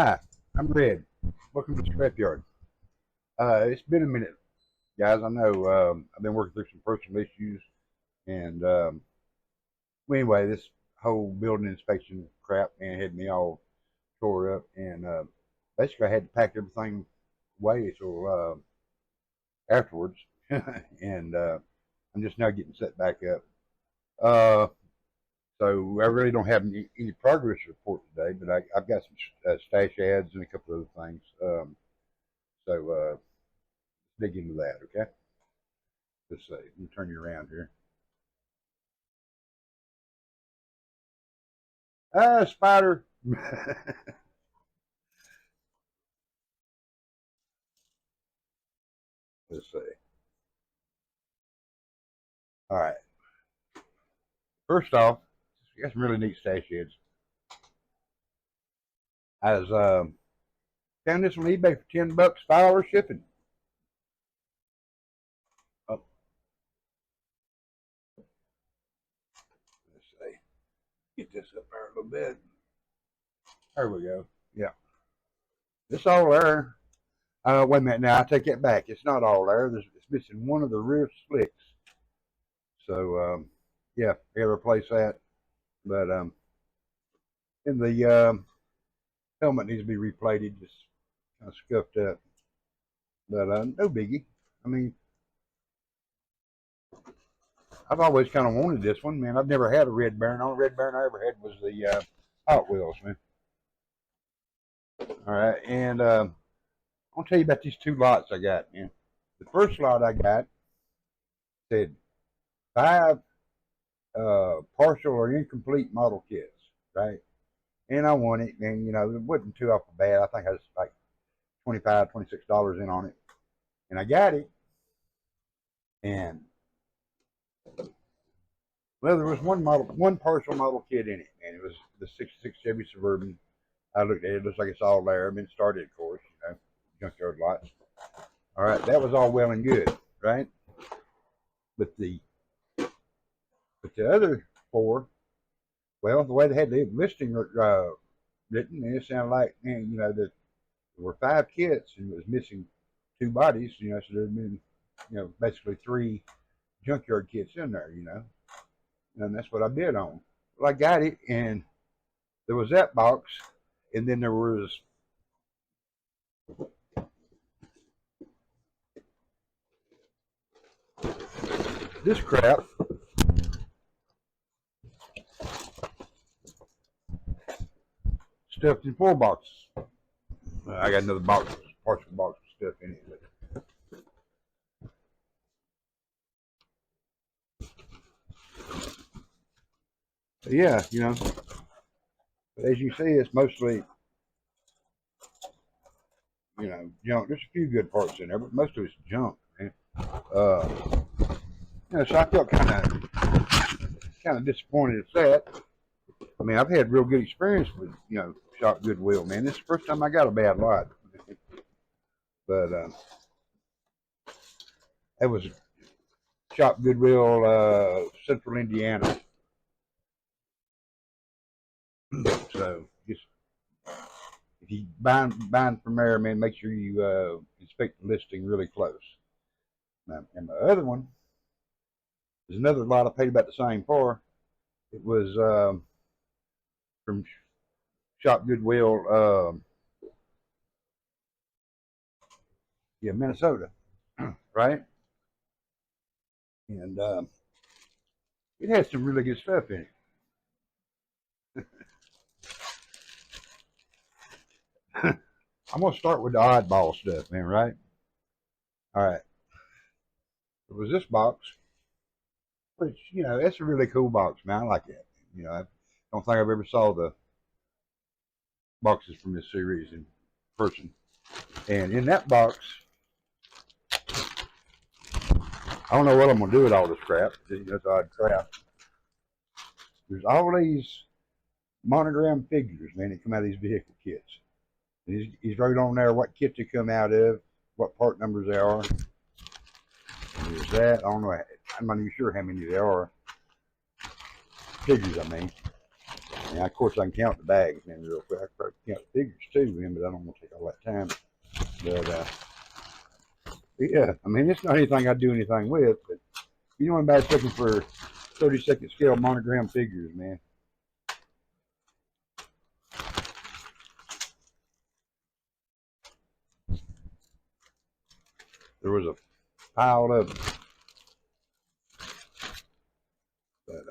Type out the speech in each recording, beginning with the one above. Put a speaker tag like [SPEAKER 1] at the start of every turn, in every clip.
[SPEAKER 1] Hi, I'm Red. Welcome to the Scrapyard. It's been a minute, guys. I know I've been working through some personal issues, and well, anyway, this whole building inspection crap, man, had me all tore up, and basically I had to pack everything away till afterwards, and I'm just now getting set back up. Uh, so I really don't have any progress report today, but I've got some stash ads and a couple of other things. So dig into that, okay? Let's see. Let me turn you around here. Spider. Let's see. All right. First off, we got some really neat stash heads. I was found this on eBay for $10, $5 shipping. Oh, let's see. Get this up there a little bit. There we go. Yeah, it's all there. Wait a minute. Now I take that back. It's not all there. It's missing one of the rear slicks. So yeah, we gotta replace that. But in the helmet needs to be replated. Just kind of scuffed up. But no biggie. I mean, I've always kind of wanted this one, man. I've never had a Red Baron. The only Red Baron I ever had was the Hot Wheels, man. All right, and I'll tell you about these two lots I got, man. The first lot I got said five partial or incomplete model kits, right? And I won it, and it wasn't too awful bad. I think I was like $25, $26 in on it, and I got it. And well, there was one partial model kit in it, and it was the '66 Chevy Suburban. I looked at it; it looks like it's all there. I've been started, of course, junkyard lots. All right, that was all well and good, right? But the other four, well, the way they had the listing written, it sounded like, man, that there were five kits and it was missing two bodies, so there'd been, basically three junkyard kits in there, and that's what I bid on. Well, I got it, and there was that box, and then there was this crap stuffed in four boxes. I got another box, partial box of stuff in it. But yeah, but as you see, it's mostly, junk. There's a few good parts in there, but most of it's junk, man. Uh, so I felt kind of disappointed at that. I mean, I've had real good experience with, Shop Goodwill, man. This is the first time I got a bad lot. But it was Shop Goodwill, Central Indiana. So just if you buying from there, man, make sure you inspect the listing really close. Now, and the other one is another lot I paid about the same for. It was from Shop Goodwill, yeah, Minnesota, right? And it had some really good stuff in it. I'm gonna start with the oddball stuff, man. Right? All right. It was this box, which that's a really cool box, man. I like that. I don't think I've ever saw the boxes from this series in person. And in that box, I don't know what I'm gonna do with all this crap. That's odd crap. There's all these monogram figures, man, that come out of these vehicle kits. And he's wrote on there what kit they come out of, what part numbers they are. There's that. I don't know. I'm not even sure how many there are. Figures, I mean. And of course, I can count the bags, man, real quick. I can probably count the figures too, man, but I don't want to take all that time. But yeah, I mean, it's not anything I do anything with, but you know, anybody's looking for 32nd scale monogram figures, man. There was a pile of them. But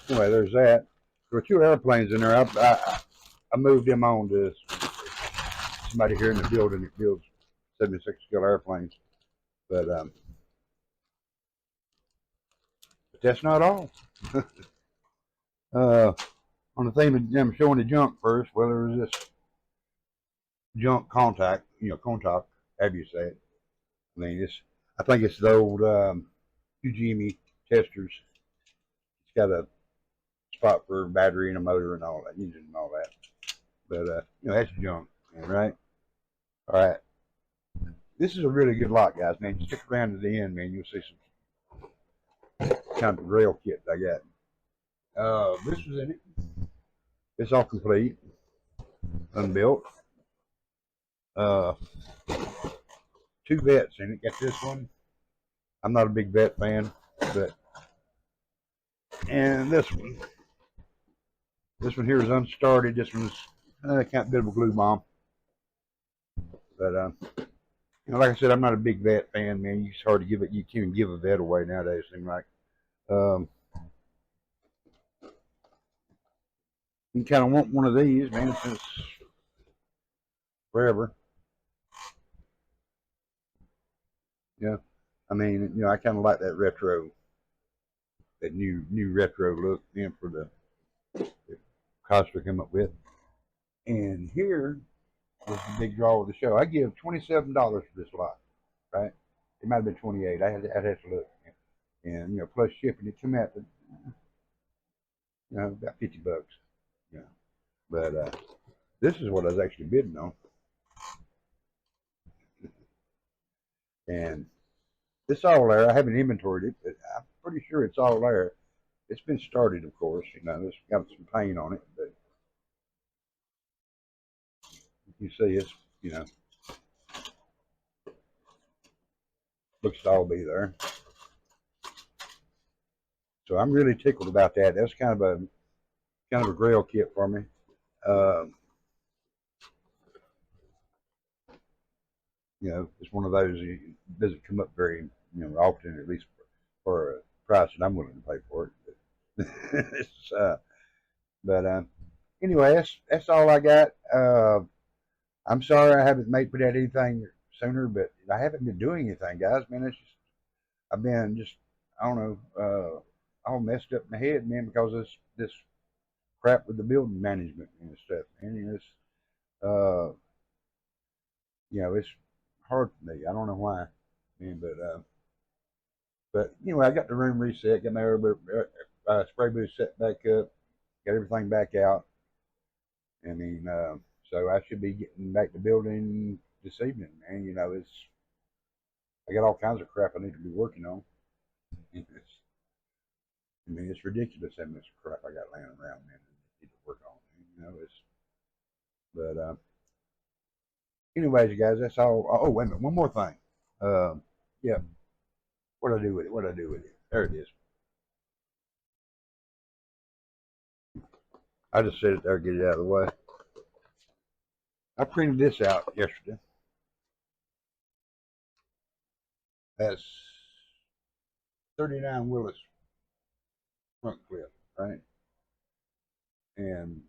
[SPEAKER 1] anyway, there's that. There were 2 airplanes in there. I moved them on to somebody here in the building that builds 76 scale airplanes. But that's not all. On the theme of them showing the junk first, well, there was this junk contact, contact, however you say it. I mean, I think it's the old Ujimi testers. It's got a spot for a battery and a motor and all that, engine and all that. But that's junk, right? All right. This is a really good lot, guys, man. You stick around to the end, man. You'll see some kind of rail kit I got. This was in it. It's all complete, unbuilt. 2 vets in it. Got this one. I'm not a big vet fan, and this one. This one here is unstarted. This one's kind of a bit of a glue bomb. But like I said, I'm not a big vet fan, man. It's hard to give it. You can't even give a vet away nowadays. It seems like. You kind of want one of these, man, since forever. Yeah, I mean, I kind of like that retro, that new retro look, for the Costa came up with. And here was the big draw of the show. I give $27 for this lot, right? It might have been 28. I'd have to look, and plus shipping, it came out to about $50. Yeah, but this is what I was actually bidding on, and it's all there. I haven't inventoried it, but I'm pretty sure it's all there. It's been started, of course. It's got some paint on it, but you see, it's looks to all be there. So I'm really tickled about that. That's kind of a grail kit for me. It's one of those it doesn't come up very often, at least for a price that I'm willing to pay for it. But anyway, that's all I got. I'm sorry I haven't put out anything sooner, but I haven't been doing anything, guys. Man, I've been just, I don't know, all messed up in the head, man, because of this crap with the building management and stuff. And it's hard for me. I don't know why, man, but anyway, I got the room reset, got my spray booth set back up, got everything back out. I mean, so I should be getting back to building this evening, man. I got all kinds of crap I need to be working on. It's ridiculous how much crap I got laying around, man. I need to work on. But anyways, guys, that's all. Oh, wait a minute, one more thing. Yeah, what do I do with it? What do I do with it? There it is. I just set it there, get it out of the way. I printed this out yesterday. That's 39 Willis front clip, right? And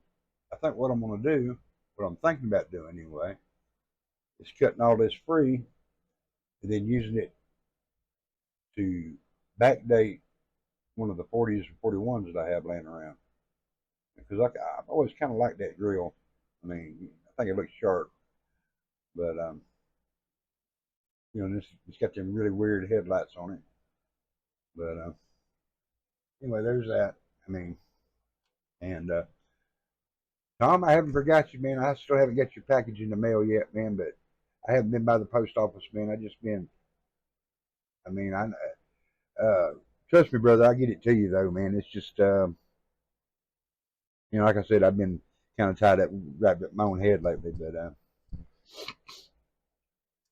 [SPEAKER 1] I think what I'm going to do, what I'm thinking about doing anyway, is cutting all this free and then using it to backdate one of the 40s or 41s that I have laying around. Because I've always kind of liked that grill. I mean, I think it looks sharp, but it's got them really weird headlights on it. But anyway, there's that. I mean, and Tom, I haven't forgot you, man. I still haven't got your package in the mail yet, man. But I haven't been by the post office, man. I just been. I mean, trust me, brother. I get it to you though, man. It's just Like I said, I've been kind of tied up, wrapped up my own head lately. But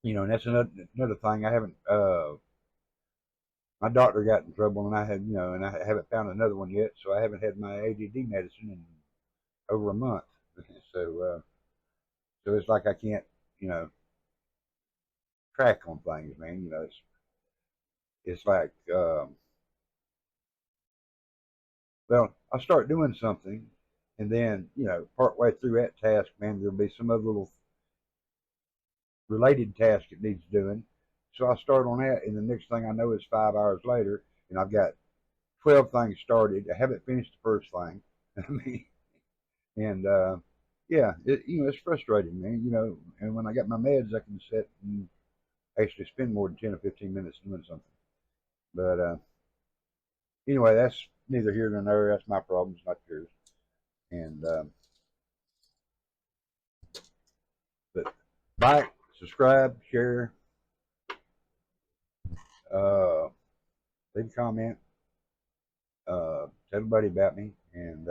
[SPEAKER 1] and that's another thing. I haven't. My doctor got in trouble, and I had, and I haven't found another one yet. So I haven't had my ADD medicine in over a month. So, so it's like I can't, you know, track on things, man. It's like, well, I start doing something, and then, partway through that task, man, there'll be some other little related task it needs doing. So I start on that, and the next thing I know is 5 hours later, and I've got 12 things started. I haven't finished the first thing. I mean, and yeah, it's frustrating, man. And when I got my meds, I can sit and actually spend more than 10 or 15 minutes doing something. But anyway, that's neither here nor there. That's my problem, it's not yours. And but like, subscribe, share, uh, leave a comment, tell everybody about me. And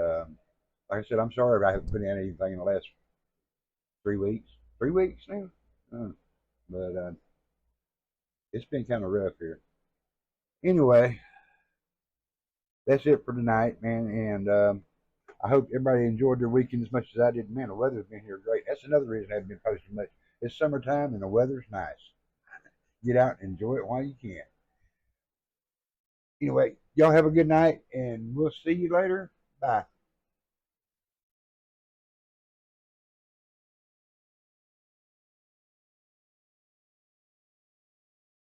[SPEAKER 1] like I said, I'm sorry if I haven't put in anything in the last 3 weeks. 3 weeks now? Uh, but it's been kind of rough here. Anyway, that's it for tonight, man. And I hope everybody enjoyed their weekend as much as I did. Man, the weather's been here great. That's another reason I haven't been posting much. It's summertime and the weather's nice. Get out and enjoy it while you can. Anyway, y'all have a good night, and we'll see you later. Bye.